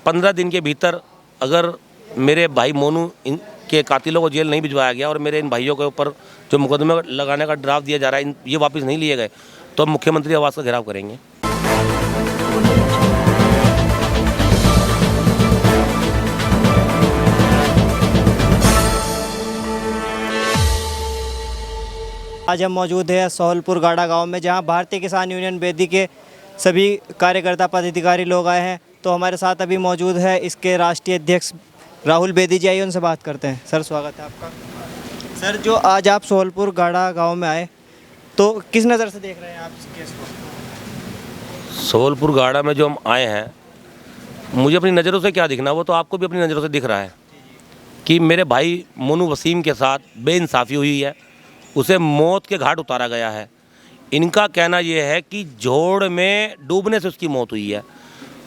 15 दिन के भीतर अगर मेरे भाई मोनू के कातिलों को जेल नहीं भिजवाया गया और मेरे इन भाइयों के ऊपर जो मुकदमे लगाने का ड्राफ्ट दिया जा रहा है ये वापस नहीं लिए गए तो हम मुख्यमंत्री आवास का घेराव करेंगे। आज हम मौजूद हैं सोहलपुर गाड़ा गांव में, जहां भारतीय किसान यूनियन बेदी के सभी कार्यकर्ता पदाधिकारी लोग आए हैं। तो हमारे साथ अभी मौजूद है इसके राष्ट्रीय अध्यक्ष राहुल बेदी जी। आइए उनसे बात करते हैं। सर, स्वागत है आपका। सर, जो आज आप सोहलपुर गाड़ा गांव में आए तो किस नज़र से देख रहे हैं आप इस केस को? सोहलपुर गाड़ा में जो हम आए हैं, मुझे अपनी नज़रों से क्या दिखना, वो तो आपको भी अपनी नज़रों से दिख रहा है कि मेरे भाई मोनू वसीम के साथ बेइंसाफ़ी हुई है, उसे मौत के घाट उतारा गया है। इनका कहना यह है कि जोड़ में डूबने से उसकी मौत हुई है।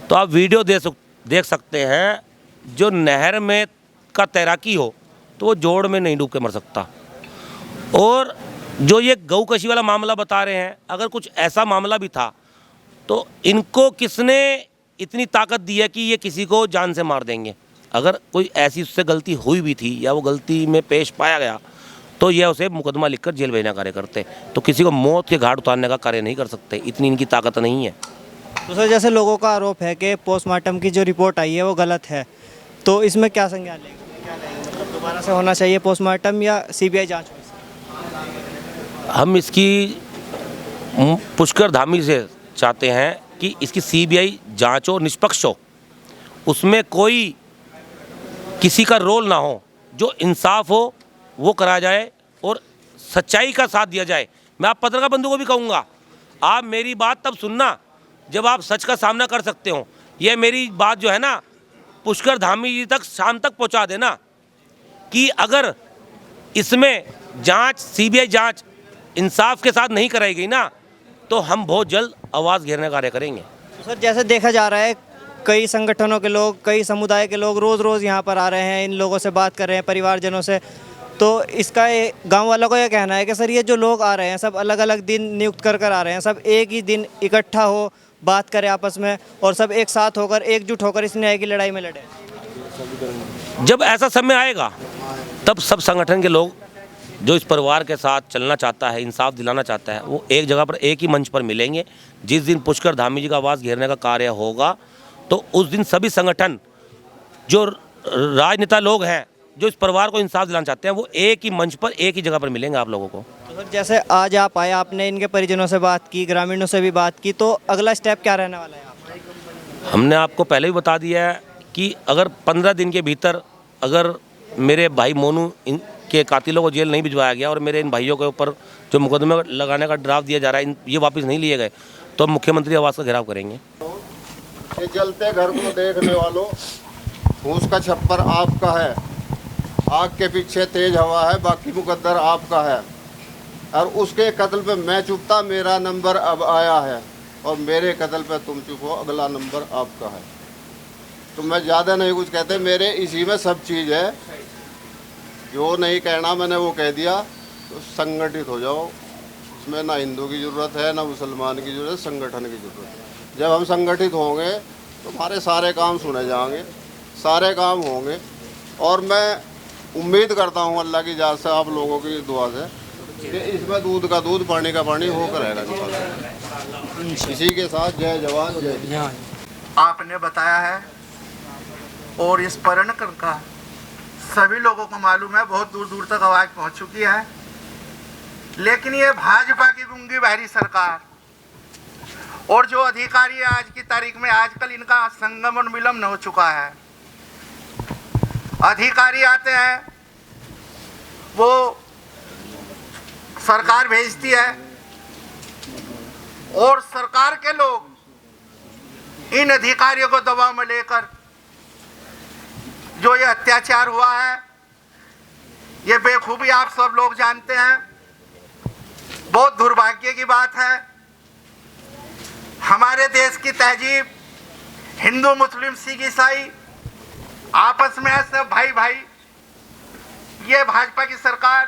तो आप वीडियो देख सकते हैं, जो नहर में का तैराकी हो तो वो जोड़ में नहीं डूब के मर सकता। और जो ये गौकशी वाला मामला बता रहे हैं, अगर कुछ ऐसा मामला भी था तो इनको किसने इतनी ताकत दी है कि ये किसी को जान से मार देंगे? अगर कोई ऐसी उससे गलती हुई भी थी या वो गलती में पेश पाया गया तो यह उसे मुकदमा लिखकर जेल भेजना कार्य करते, तो किसी को मौत के घाट उतारने का कार्य नहीं कर सकते, इतनी इनकी ताकत नहीं है। तो सर, जैसे लोगों का आरोप है कि पोस्टमार्टम की जो रिपोर्ट आई है वो गलत है, तो इसमें क्या संज्ञान लेंगे? क्या लेंगे? मतलब दोबारा से होना चाहिए पोस्टमार्टम या सीबीआई जांच हो? हम इसकी पुष्कर धामी से चाहते हैं कि इसकी सीबीआई जांच हो, निष्पक्ष हो, उसमें कोई किसी का रोल ना हो, जो इंसाफ हो वो करा जाए और सच्चाई का साथ दिया जाए। मैं आप पत्रकार बंधु को भी कहूँगा, आप मेरी बात तब सुनना जब आप सच का सामना कर सकते हो। ये मेरी बात जो है ना, पुष्कर धामी जी तक शाम तक पहुँचा देना कि अगर इसमें जांच, सीबीआई जांच इंसाफ के साथ नहीं कराई गई ना, तो हम बहुत जल्द आवाज़ घेरने का कार्य करेंगे। तो सर, जैसे देखा जा रहा है, कई संगठनों के लोग, कई समुदाय के लोग रोज़ यहाँ पर आ रहे हैं, इन लोगों से बात कर रहे हैं, परिवारजनों से। तो इसका गांव वालों का यह कहना है कि सर, ये जो लोग आ रहे हैं सब अलग अलग दिन नियुक्त कर आ रहे हैं, सब एक ही दिन इकट्ठा हो, बात करें आपस में और सब एक साथ होकर, एकजुट होकर इस न्याय की लड़ाई में लड़े। जब ऐसा समय आएगा तब सब संगठन के लोग जो इस परिवार के साथ चलना चाहता है, इंसाफ दिलाना चाहता है, वो एक जगह पर, एक ही मंच पर मिलेंगे। जिस दिन पुष्कर धामी जी का आवाज़ घेरने का कार्य होगा तो उस दिन सभी संगठन, जो राजनेता लोग हैं, जो इस परिवार को इंसाफ दिलाना चाहते हैं, वो एक ही मंच पर, एक ही जगह पर मिलेंगे आप लोगों को। तो सर, जैसे आज आप आए, आपने इनके परिजनों से बात की, ग्रामीणों से भी बात की, तो अगला स्टेप क्या रहने वाला है आपका? हमने आपको पहले भी बता दिया है कि अगर 15 दिन के भीतर अगर मेरे भाई मोनू के कातिलों को जेल नहीं भिजवाया गया और मेरे इन भाइयों के ऊपर जो मुकदमे लगाने का ड्राफ्ट दिया जा रहा है ये वापस नहीं लिए गए तो हम मुख्यमंत्री आवास का घेराव करेंगे। ये जलते घर को देखने वालों, फूस का छप्पर आपका है, आग के पीछे तेज हवा है, बाकी मुकद्दर आपका है। और उसके कत्ल पे मैं चुप था, मेरा नंबर अब आया है, और मेरे कत्ल पे तुम चुप हो, अगला नंबर आपका है। तो मैं ज़्यादा नहीं कुछ कहते, मेरे इसी में सब चीज़ है। जो नहीं कहना मैंने वो कह दिया। तो संगठित हो जाओ, इसमें ना हिंदू की ज़रूरत है ना मुसलमान की ज़रूरत है, संगठन की ज़रूरत है। जब हम संगठित होंगे तो हमारे सारे काम सुने जाएंगे, सारे काम होंगे। और मैं उम्मीद करता हूँ अल्लाह की जात से, आप लोगों की दुआ से, कि इसमें दूध का दूध, पानी का पानी होकर रहेगा। इसी के साथ जय जवान जय किसान। आपने बताया है और इस पर्यटन का सभी लोगों को मालूम है, बहुत दूर दूर तक आवाज़ पहुंच चुकी है। लेकिन ये भाजपा की गूंगी बहरी सरकार और जो अधिकारी आज की तारीख में, आजकल इनका संगमन विलम्ब हो चुका है। अधिकारी आते हैं, वो सरकार भेजती है और सरकार के लोग इन अधिकारियों को दबाव में लेकर जो ये अत्याचार हुआ है, ये बेखूबी आप सब लोग जानते हैं। बहुत दुर्भाग्य की बात है, हमारे देश की तहजीब, हिंदू मुस्लिम सिख ईसाई आपस में है, सब भाई भाई। ये भाजपा की सरकार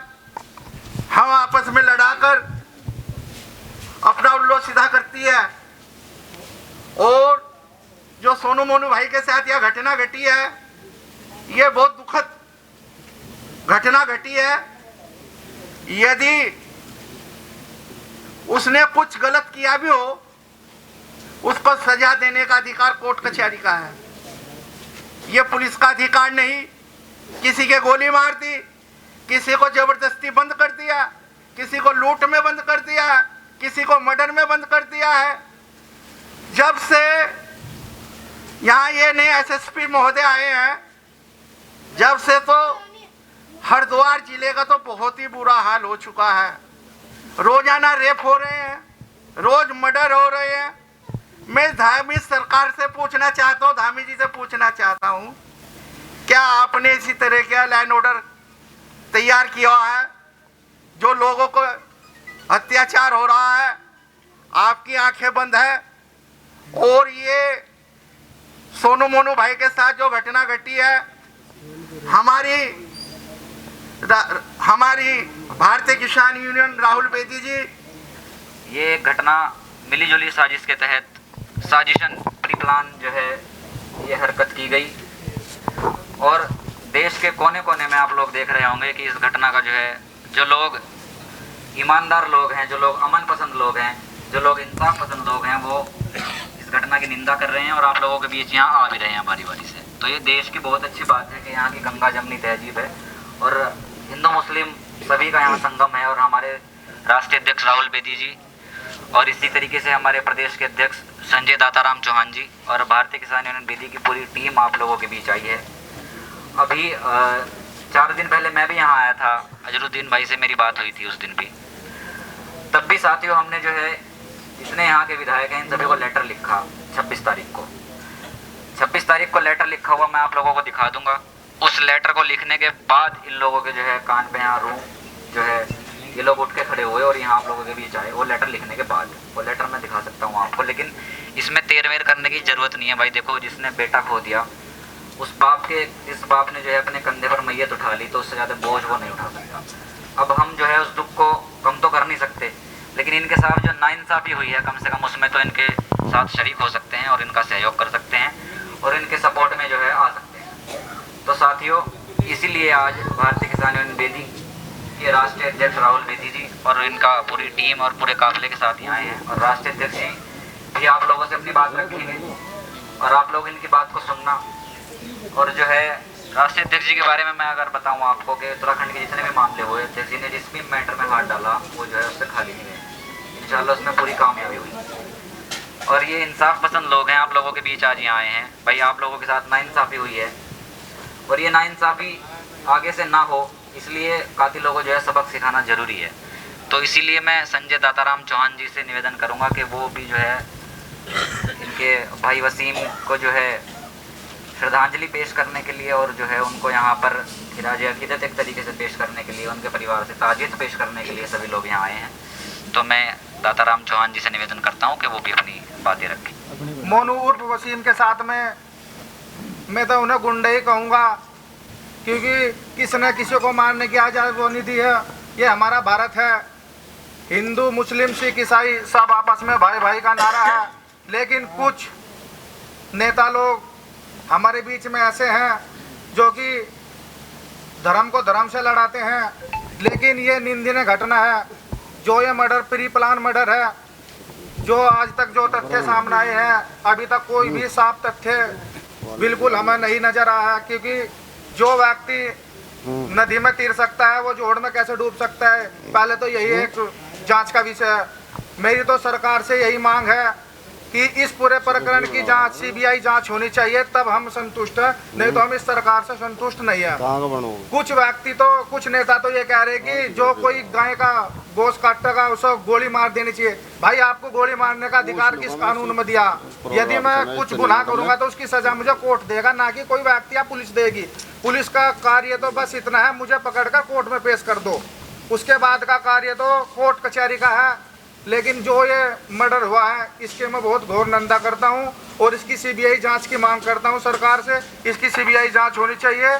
हम आपस में लड़ाकर अपना उल्लू सीधा करती है। और जो सोनू मोनू भाई के साथ यह घटना घटी है, ये बहुत दुखद घटना घटी है। यदि उसने कुछ गलत किया भी हो, उसको सजा देने का अधिकार कोर्ट कचहरी का है, ये पुलिस का अधिकार नहीं। किसी के गोली मार दी, किसी को जबरदस्ती बंद कर दिया, किसी को लूट में बंद कर दिया, किसी को मर्डर में बंद कर दिया है। जब से यहाँ ये नए एसएसपी महोदय आए हैं, जब से तो हरिद्वार जिले का तो बहुत ही बुरा हाल हो चुका है। रोजाना रेप हो रहे हैं, रोज मर्डर हो रहे हैं। मैं धामी सरकार से पूछना चाहता हूँ, धामी जी से पूछना चाहता हूँ, क्या आपने इसी तरह का लैंड ऑर्डर तैयार किया है? जो लोगों को अत्याचार हो रहा है, आपकी आंखें बंद है। और ये सोनू मोनू भाई के साथ जो घटना घटी है, हमारी भारतीय किसान यूनियन राहुल बेदी जी, ये घटना मिलीजुली साजिश के तहत साजिशन प्री प्लान जो है ये हरकत की गई। और देश के कोने कोने में आप लोग देख रहे होंगे कि इस घटना का जो है, जो लोग ईमानदार लोग हैं, जो लोग अमन पसंद लोग हैं, जो लोग इंसाफ पसंद लोग हैं, वो इस घटना की निंदा कर रहे हैं और आप लोगों के बीच यहाँ आ भी रहे हैं बारी बारी से। तो ये देश की बहुत अच्छी बात है कि यहाँ की गंगा जमनी तहजीब है और हिंदू मुस्लिम सभी का यहाँ संगम है। और हमारे राष्ट्रीय अध्यक्ष राहुल बेदी जी और इसी तरीके से हमारे प्रदेश के अध्यक्ष संजय दाताराम चौहान जी और भारतीय किसान यूनियन बेदी की पूरी टीम आप लोगों के बीच आई है। अभी 4 दिन पहले मैं भी यहाँ आया था, अजरुद्दीन भाई से मेरी बात हुई थी उस दिन भी। तब भी साथियों हमने जो है, जितने यहाँ के विधायक हैं, इन सभी को लेटर लिखा 26 तारीख को। 26 तारीख को लेटर लिखा हुआ मैं आप लोगों को दिखा दूंगा। उस लेटर को लिखने के बाद इन लोगों के जो है कान पे यहाँ रूह जो है, ये लोग उठ के खड़े हुए और यहाँ आप लोगों के बीच आए। वो लेटर लिखने के बाद, वो लेटर मैं दिखा सकता हूँ आपको, लेकिन इसमें तेर-मेर करने की ज़रूरत नहीं है भाई। देखो, जिसने बेटा खो दिया, उस बाप के, जिस बाप ने जो है अपने कंधे पर मैयत उठा ली, तो उससे ज़्यादा बोझ वो नहीं उठा सकता। अब हम जो है उस दुख को कम तो कर नहीं सकते, लेकिन इनके साथ जो नाइंसाफ़ी हुई है, कम से कम उसमें तो इनके साथ शरीक हो सकते हैं और इनका सहयोग कर सकते हैं और इनके सपोर्ट में जो है आ सकते हैं। तो साथियों, इसीलिए आज भारतीय किसान यूनियन बेदी के राष्ट्रीय अध्यक्ष राहुल बेदी जी और इनका पूरी टीम और पूरे काफिले के साथ यहाँ आए हैं। और राष्ट्रीय अध्यक्ष जी भी आप लोगों से अपनी बात रखेंगे और आप लोग इनकी बात को सुनना। और जो है राष्ट्रीय अध्यक्ष जी के बारे में मैं अगर बताऊं आपको कि उत्तराखंड के जितने भी मामले हुए, अध्यक्ष जी ने जिस भी मैटर में हाथ डाला वो जो है उससे खाली नहीं है। इंशाल्लाह उसमें पूरी कामयाबी हुई। और ये इंसाफ पसंद लोग हैं, आप लोगों के बीच आज यहाँ आए हैं भाई। आप लोगों के साथ नाइंसाफ़ी हुई है और ये नाइंसाफ़ी आगे से ना हो, इसलिए कातिलों को जो है सबक सिखाना ज़रूरी है। तो इसीलिए मैं संजय दाताराम चौहान जी से निवेदन करूँगा कि वो भी जो है इनके भाई वसीम को जो है श्रद्धांजलि पेश करने के लिए और जो है उनको यहाँ पर खिराज अकीदत एक तरीके से पेश करने के लिए, उनके परिवार से ताज़ियत पेश करने के लिए सभी लोग यहाँ आए हैं। तो मैं दाताराम चौहान जी से निवेदन करता हूँ कि वो भी अपनी बातें रखें। मोनू उर्फ वसीम के साथ में मैं तो उन्हें गुंडे ही कहूँगा, क्योंकि किसी न किसी को मारने की आज़ादी वो नहीं दी है। ये हमारा भारत है, हिंदू मुस्लिम सिख ईसाई सब आपस में भाई भाई का नारा है। लेकिन कुछ नेता लोग हमारे बीच में ऐसे हैं जो कि धर्म को धर्म से लड़ाते हैं। लेकिन ये निंदनीय घटना है, जो ये मर्डर प्री प्लान मर्डर है, जो आज तक जो तथ्य सामने आए हैं, अभी तक कोई भी साफ तथ्य बिल्कुल हमें नहीं नजर आया है। क्योंकि जो व्यक्ति नदी में तीर सकता है, वो जोड़ में कैसे डूब सकता है? पहले तो यही एक जांच का विषय है। मेरी तो सरकार से यही मांग है कि इस पूरे प्रकरण की जांच सीबीआई जांच होनी चाहिए, तब हम संतुष्ट हैं, नहीं तो हम इस सरकार से संतुष्ट नहीं है। कुछ व्यक्ति तो, कुछ नेता तो ये कह रहे कि जो कोई गाय का गोश्त काटेगा उसको गोली मार देनी चाहिए। भाई, आपको गोली मारने का अधिकार किस कानून में दिया? यदि मैं कुछ गुनाह करूंगा तो उसकी सजा मुझे कोर्ट देगा, ना कि कोई व्यक्ति या पुलिस देगी। पुलिस का कार्य तो बस इतना है, मुझे पकड़कर कोर्ट में पेश कर दो। उसके बाद का कार्य तो कोर्ट कचहरी का है। लेकिन जो ये मर्डर हुआ है, इसके मैं बहुत घोर निंदा करता हूं और इसकी सीबीआई जांच की मांग करता हूं सरकार से। इसकी सीबीआई जांच होनी चाहिए।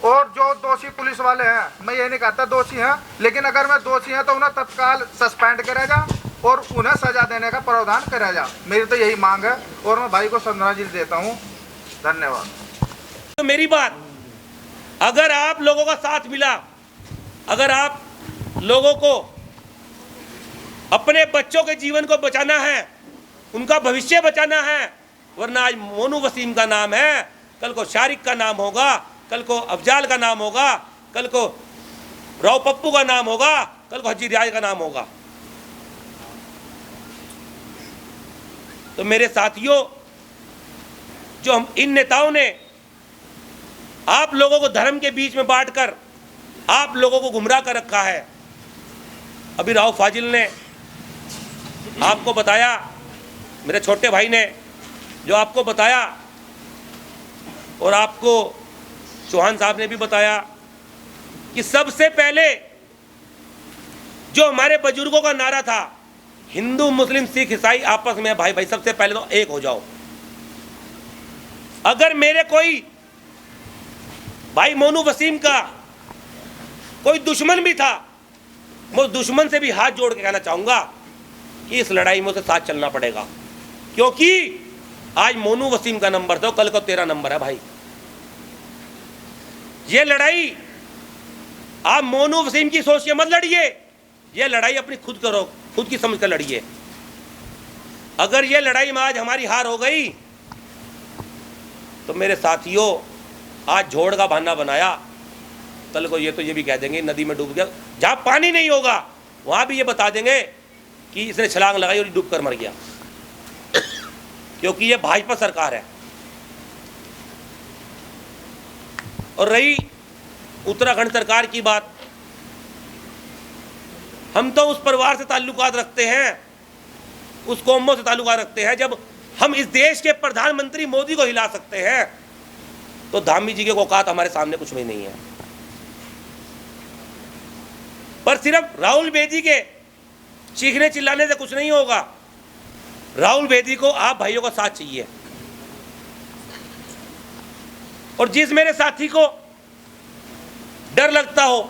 और जो दोषी पुलिस वाले हैं, मैं ये नहीं कहता दोषी हैं, लेकिन अगर मैं दोषी हैं तो उन्हें तत्काल सस्पेंड करेगा और उन्हें सजा देने का प्रावधान करा जाए। मेरी तो यही मांग है और मैं भाई को श्रद्धांजलि देता हूँ। धन्यवाद। तो मेरी बात, अगर आप लोगों का साथ मिला, अगर आप लोगों को अपने बच्चों के जीवन को बचाना है, उनका भविष्य बचाना है, वरना आज मोनू वसीम का नाम है, कल को शारिक का नाम होगा, कल को अफजाल का नाम होगा, कल को राव पप्पू का नाम होगा, कल को हजी रियाज का नाम होगा। तो मेरे साथियों, जो हम इन नेताओं ने आप लोगों को धर्म के बीच में बांटकर आप लोगों को गुमराह कर रखा है। अभी राव फाजिल ने आपको बताया, मेरे छोटे भाई ने जो आपको बताया, और आपको चौहान साहब ने भी बताया कि सबसे पहले जो हमारे बुजुर्गों का नारा था, हिंदू मुस्लिम सिख ईसाई आपस में भाई भाई, सबसे पहले तो एक हो जाओ। अगर मेरे कोई भाई मोनू वसीम का कोई दुश्मन भी था, मैं उस दुश्मन से भी हाथ जोड़ के कहना चाहूंगा कि इस लड़ाई में उसे साथ चलना पड़ेगा, क्योंकि आज मोनू वसीम का नंबर था, कल को तेरा नंबर है भाई। ये लड़ाई आप मोनू वसीम की सोच के मत लड़िए, ये लड़ाई अपनी खुद करो, खुद की समझ कर लड़िए। अगर ये लड़ाई में आज हमारी हार हो गई तो मेरे साथियों, आज झोड़ का बहाना बनाया, कल को ये तो ये भी कह देंगे नदी में डूब गया। जहां पानी नहीं होगा वहां भी ये बता देंगे कि इसने छलांग लगाई और डूब कर मर गया, क्योंकि ये भाजपा सरकार है। और रही उत्तराखंड सरकार की बात, हम तो उस परिवार से ताल्लुकात रखते हैं, उस कौमों से ताल्लुकात रखते हैं। जब हम इस देश के प्रधानमंत्री मोदी को हिला सकते हैं, तो धामी जी के औकात हमारे सामने कुछ भी नहीं है। पर सिर्फ राहुल बेदी के चीखने चिल्लाने से कुछ नहीं होगा। राहुल बेदी को आप भाइयों का साथ चाहिए। और जिस मेरे साथी को डर लगता हो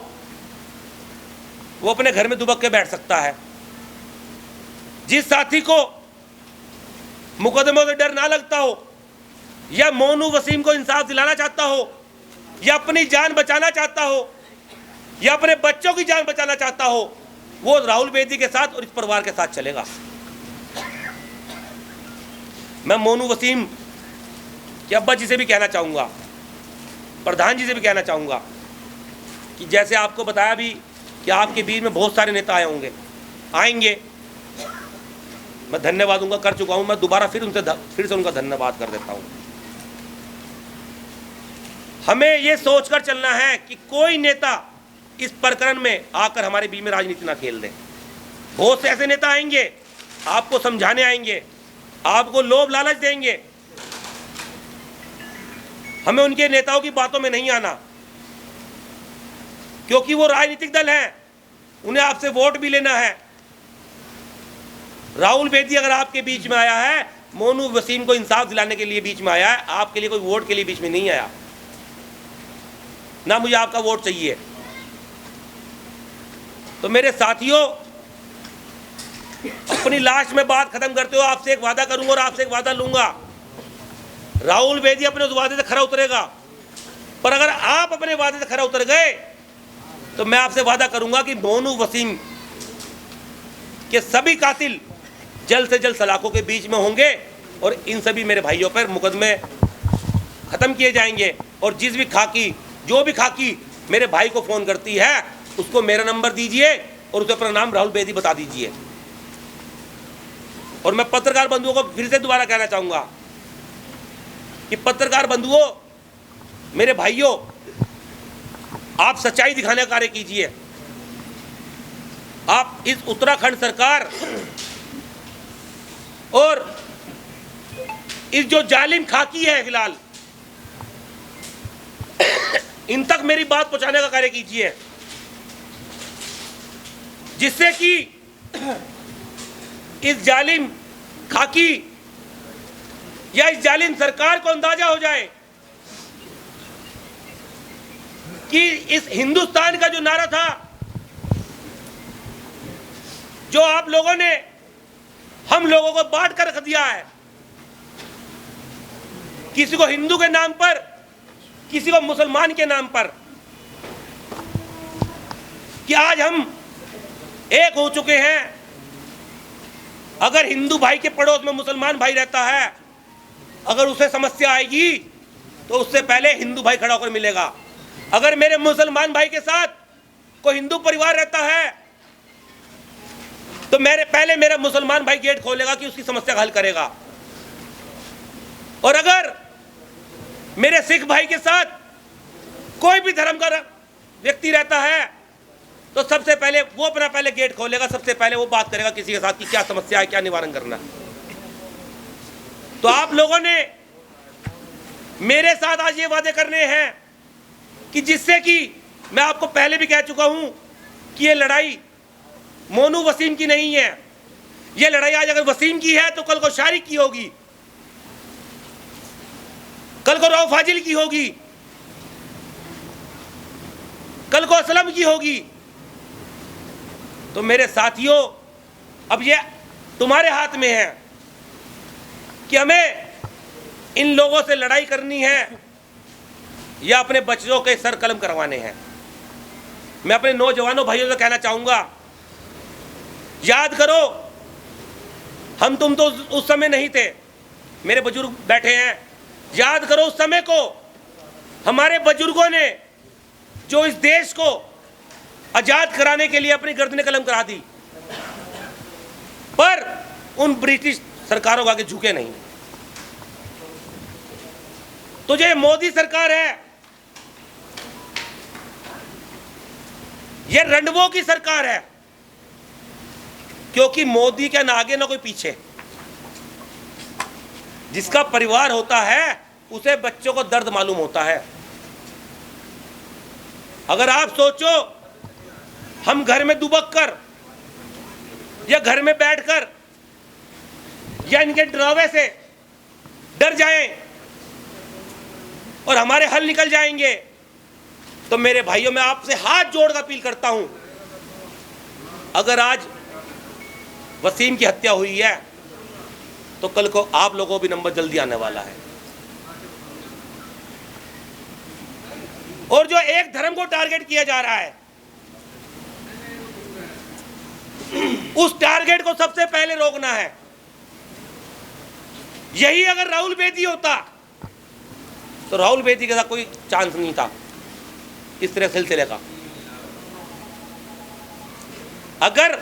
वो अपने घर में दुबक के बैठ सकता है। जिस साथी को मुकदमों से डर ना लगता हो, या मोनू वसीम को इंसाफ दिलाना चाहता हो, या अपनी जान बचाना चाहता हो, या अपने बच्चों की जान बचाना चाहता हो, वो राहुल बेदी के साथ और इस परिवार के साथ चलेगा। मैं मोनू वसीम के अब्बा जी से भी कहना चाहूंगा, प्रधान जी से भी कहना चाहूंगा कि जैसे आपको बताया भी कि आपके बीच में बहुत सारे नेता आए होंगे, आएंगे, मैं धन्यवाद दूंगा, कर चुका हूं, मैं दोबारा फिर से उनका धन्यवाद कर देता हूं। हमें यह सोचकर चलना है कि कोई नेता इस प्रकरण में आकर हमारे बीच में राजनीति ना खेल दे। बहुत से ऐसे नेता आएंगे, आपको समझाने आएंगे, आपको लोभ लालच देंगे। हमें उनके नेताओं की बातों में नहीं आना, क्योंकि वो राजनीतिक दल हैं, उन्हें आपसे वोट भी लेना है। राहुल बेदी अगर आपके बीच में आया है, मोनू वसीम को इंसाफ दिलाने के लिए बीच में आया है, आपके लिए कोई वोट के लिए बीच में नहीं आया। ना मुझे आपका वोट चाहिए। तो मेरे साथियों, अपनी लास्ट में बात खत्म करते हो आपसे एक वादा करूंगा और आपसे एक वादा लूंगा। राहुल बेदी अपने उस वादे से खरा उतरेगा, पर अगर आप अपने वादे से खरा उतर गए तो मैं आपसे वादा करूंगा कि मोनू वसीम के सभी कातिल जल्द से जल्द सलाखों के बीच में होंगे और इन सभी मेरे भाइयों पर मुकदमे खत्म किए जाएंगे। और जो भी खाकी मेरे भाई को फोन करती है, उसको मेरा नंबर दीजिए और उसे अपना नाम राहुल बेदी बता दीजिए। और मैं पत्रकार बंधुओं को फिर से दोबारा कहना चाहूंगा कि पत्रकार बंधुओं, मेरे भाइयों, आप सच्चाई दिखाने का कार्य कीजिए। आप इस उत्तराखंड सरकार और इस जो जालिम खाकी है फिलहाल, इन तक मेरी बात पहुंचाने का कार्य कीजिए, जिससे कि इस जालिम खाकी या इस जालिम सरकार को अंदाजा हो जाए कि इस हिंदुस्तान का जो नारा था, जो आप लोगों ने हम लोगों को बांट कर रख दिया है, किसी को हिंदू के नाम पर, किसी को मुसलमान के नाम पर, कि आज हम एक हो चुके हैं। अगर हिंदू भाई के पड़ोस में मुसलमान भाई रहता है, अगर उसे समस्या आएगी तो उससे पहले हिंदू भाई खड़ा होकर मिलेगा। अगर मेरे मुसलमान भाई के साथ कोई हिंदू परिवार रहता है तो मेरा मुसलमान भाई गेट खोलेगा कि उसकी समस्या का हल करेगा। और अगर मेरे सिख भाई के साथ कोई भी धर्म का व्यक्ति रहता है तो सबसे पहले वो अपना पहले गेट खोलेगा, सबसे पहले वो बात करेगा किसी के साथ कि क्या समस्या है, क्या निवारण करना है। तो आप लोगों ने मेरे साथ आज ये वादे करने हैं कि जिससे कि मैं आपको पहले भी कह चुका हूं कि ये लड़ाई मोनू वसीम की नहीं है। ये लड़ाई आज अगर वसीम की है तो कल को शारिक की होगी, कल को रऊफ फाजिल की होगी, कल को असलम की होगी। तो मेरे साथियों, अब ये तुम्हारे हाथ में है कि हमें इन लोगों से लड़ाई करनी है या अपने बच्चों के सर कलम करवाने हैं। मैं अपने नौजवानों भाइयों से कहना चाहूंगा, याद करो, हम तुम तो उस समय नहीं थे, मेरे बुजुर्ग बैठे हैं, याद करो उस समय को। हमारे बुजुर्गों ने जो इस देश को आजाद कराने के लिए अपनी गर्दनें कलम करा दी, पर उन ब्रिटिश सरकारों के आगे झुके नहीं। तो जो मोदी सरकार है, यह रंडवों की सरकार है, क्योंकि मोदी का ना आगे ना कोई पीछे। जिसका परिवार होता है उसे बच्चों को दर्द मालूम होता है। अगर आप सोचो हम घर में दुबक कर या घर में बैठकर या इनके डरावे से डर जाएं और हमारे हल निकल जाएंगे, तो मेरे भाइयों, मैं आपसे हाथ जोड़कर अपील करता हूं, अगर आज वसीम की हत्या हुई है तो कल को आप लोगों को भी नंबर जल्दी आने वाला है। और जो एक धर्म को टारगेट किया जा रहा है, उस टारगेट को सबसे पहले रोकना है। यही अगर राहुल बेदी होता तो राहुल बेदी के साथ कोई चांस नहीं था इस तरह सिलसिले का। अगर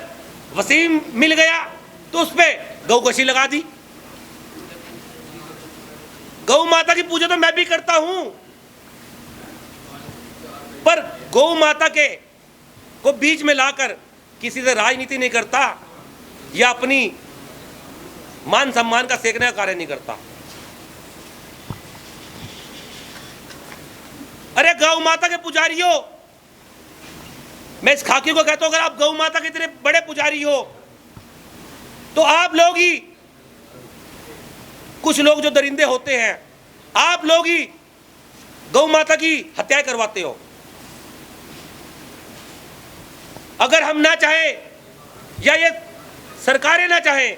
वसीम मिल गया तो उस पे गौकशी लगा दी। गौ माता की पूजा तो मैं भी करता हूं, पर गौ माता के को बीच में लाकर किसी से राजनीति नहीं करता या अपनी मान सम्मान का सेकने का कार्य नहीं करता। अरे गौ माता के पुजारियों, मैं इस खाकी को कहता हूं, अगर आप गौ माता के इतने बड़े पुजारी हो तो आप लोग ही, कुछ लोग जो दरिंदे होते हैं, आप लोग ही गौ माता की हत्याएं करवाते हो। अगर हम ना चाहें या ये सरकारें ना चाहें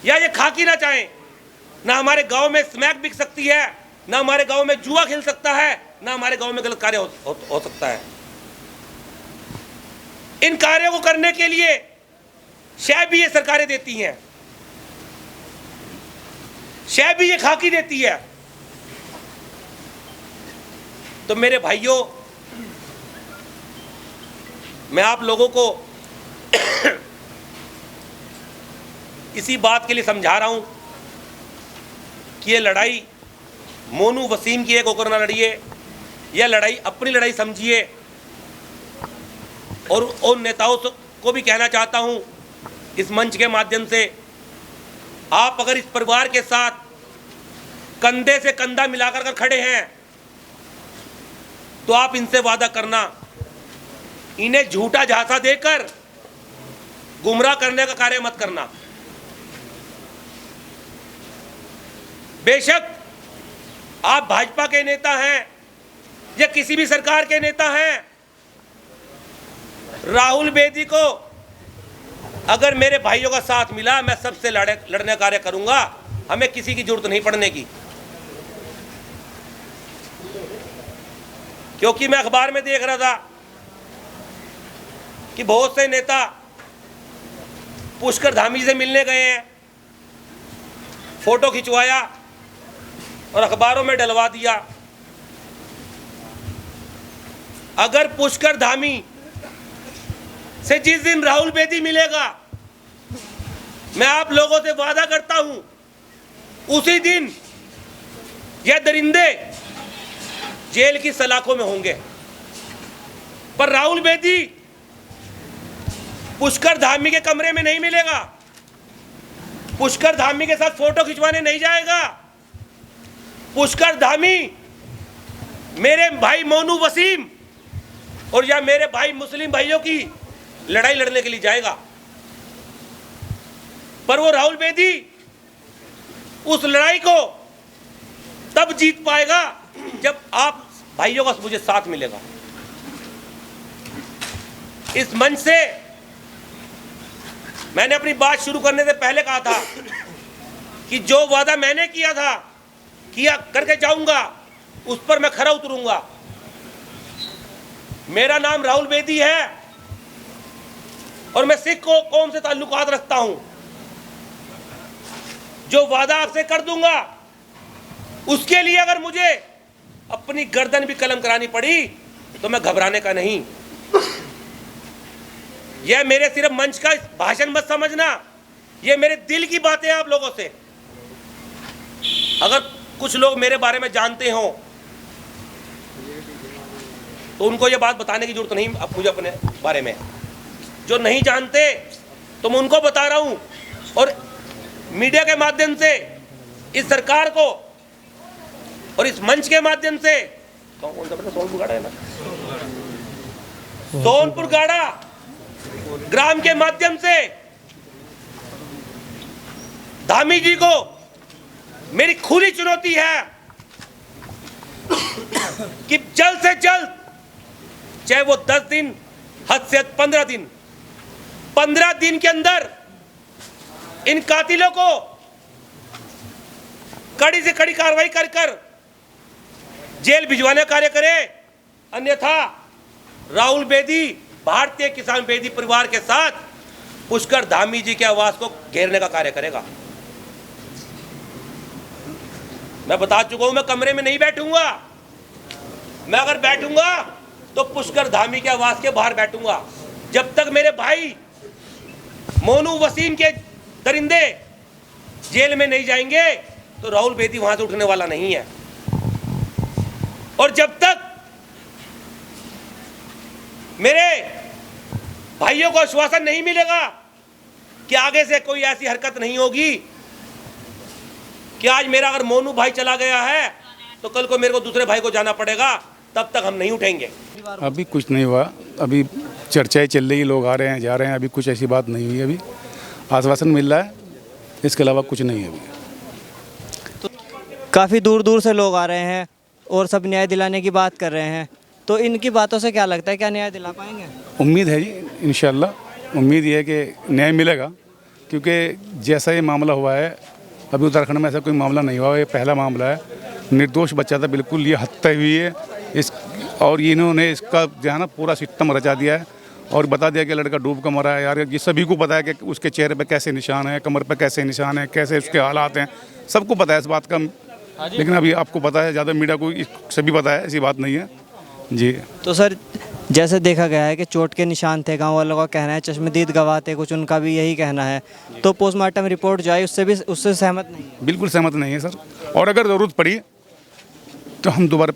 या ये खाकी ना चाहें, ना हमारे गांव में स्मैक बिक सकती है, ना हमारे गांव में जुआ खेल सकता है, ना हमारे गांव में गलत कार्य हो सकता है। इन कार्यों को करने के लिए शय भी ये सरकारें देती हैं, शय भी ये खाकी देती है। तो मेरे भाइयों, मैं आप लोगों को इसी बात के लिए समझा रहा हूं कि ये लड़ाई मोनू वसीम की एक होकर ना लड़िए, यह लड़ाई अपनी लड़ाई समझिए। और उन नेताओं को भी कहना चाहता हूं इस मंच के माध्यम से, आप अगर इस परिवार के साथ कंधे से कंधा मिलाकर खड़े हैं तो आप इनसे वादा करना, इन्हें झूठा झांसा देकर गुमराह करने का कार्य मत करना। बेशक आप भाजपा के नेता हैं या किसी भी सरकार के नेता हैं, राहुल बेदी को अगर मेरे भाइयों का साथ मिला मैं सबसे लड़ने कार्य करूंगा, हमें किसी की जरूरत नहीं पड़ने की। क्योंकि मैं अखबार में देख रहा था कि बहुत से नेता पुष्कर धामी से मिलने गए हैं, फोटो खिंचवाया और अखबारों में डलवा दिया। अगर पुष्कर धामी से जिस दिन राहुल बेदी मिलेगा, मैं आप लोगों से वादा करता हूं उसी दिन यह दरिंदे जेल की सलाखों में होंगे। पर राहुल बेदी पुष्कर धामी के कमरे में नहीं मिलेगा, पुष्कर धामी के साथ फोटो खिंचवाने नहीं जाएगा। पुष्कर धामी मेरे भाई मोनू वसीम और या मेरे भाई मुस्लिम भाइयों की लड़ाई लड़ने के लिए जाएगा। पर वो राहुल बेदी उस लड़ाई को तब जीत पाएगा जब आप भाइयों का मुझे साथ मिलेगा। इस मंच से मैंने अपनी बात शुरू करने से पहले कहा था कि जो वादा मैंने किया करके जाऊंगा उस पर मैं खरा उतरूंगा। मेरा नाम राहुल बेदी है और मैं सिख कौम से ताल्लुकात रखता हूं। जो वादा आपसे कर दूंगा उसके लिए अगर मुझे अपनी गर्दन भी कलम करानी पड़ी तो मैं घबराने का नहीं। यह मेरे सिर्फ मंच का भाषण मत समझना, यह मेरे दिल की बातें हैं आप लोगों से। अगर कुछ लोग मेरे बारे में जानते हो तो उनको यह बात बताने की जरूरत नहीं अब मुझे अपने बारे में। जो नहीं जानते तो मैं उनको बता रहा हूं और मीडिया के माध्यम से इस सरकार को और इस मंच के माध्यम से सोनपुर गाड़ा है ना, सोनपुर गाड़ा ग्राम के माध्यम से धामी जी को मेरी खुली चुनौती है कि जल्द से जल्द, चाहे वो 10 दिन, हद से हद 15 दिन के अंदर इन कातिलों को कड़ी से कड़ी कार्रवाई कर जेल भिजवाने का कार्य करे। अन्यथा राहुल बेदी भारतीय किसान बेदी परिवार के साथ पुष्कर धामी जी के आवास को घेरने का कार्य करेगा। मैं बता चुका हूं, मैं कमरे में नहीं बैठूंगा। मैं अगर बैठूंगा तो पुष्कर धामी के आवास के बाहर बैठूंगा। जब तक मेरे भाई मोनू वसीम के दरिंदे जेल में नहीं जाएंगे तो राहुल बेदी वहां से उठने वाला नहीं है। और जब तक मेरे भाइयों को आश्वासन नहीं मिलेगा कि आगे से कोई ऐसी हरकत नहीं होगी कि आज मेरा अगर मोनू भाई चला गया है तो कल को मेरे को दूसरे भाई को जाना पड़ेगा, तब तक हम नहीं उठेंगे। अभी कुछ नहीं हुआ, अभी चर्चाएं चल रही, लोग आ रहे हैं जा रहे हैं, अभी कुछ ऐसी बात नहीं हुई। अभी आश्वासन मिल रहा है, इसके अलावा कुछ नहीं है अभी। तो काफ़ी दूर दूर से लोग आ रहे हैं और सब न्याय दिलाने की बात कर रहे हैं, तो इनकी बातों से क्या लगता है, क्या न्याय दिला पाएंगे? उम्मीद है जी, इंशाल्लाह उम्मीद ये है कि न्याय मिलेगा, क्योंकि जैसा ये मामला हुआ है, अभी उत्तराखंड में ऐसा कोई मामला नहीं हुआ, ये पहला मामला है। निर्दोष बच्चा था बिल्कुल, ये हत्या हुई है इस, और इन्होंने इसका जो है ना पूरा सिस्टम रचा दिया है और बता दिया कि लड़का डूब कर मरा है। यार ये सभी को पता है कि उसके चेहरे पे कैसे निशान है, कमर पे कैसे निशान है, कैसे उसके हालात हैं, सबको पता है इस बात का। लेकिन अभी आपको पता है, ज़्यादा मीडिया को सभी पता है, ऐसी बात नहीं है जी। तो सर जैसे देखा गया है कि चोट के निशान थे, गांव वालों का कहना है, चश्मदीद गवाह थे कुछ, उनका भी यही कहना है, तो पोस्टमार्टम रिपोर्ट जो आई उससे सहमत नहीं है? बिल्कुल सहमत नहीं है सर, और अगर ज़रूरत पड़ी तो हम दोबारा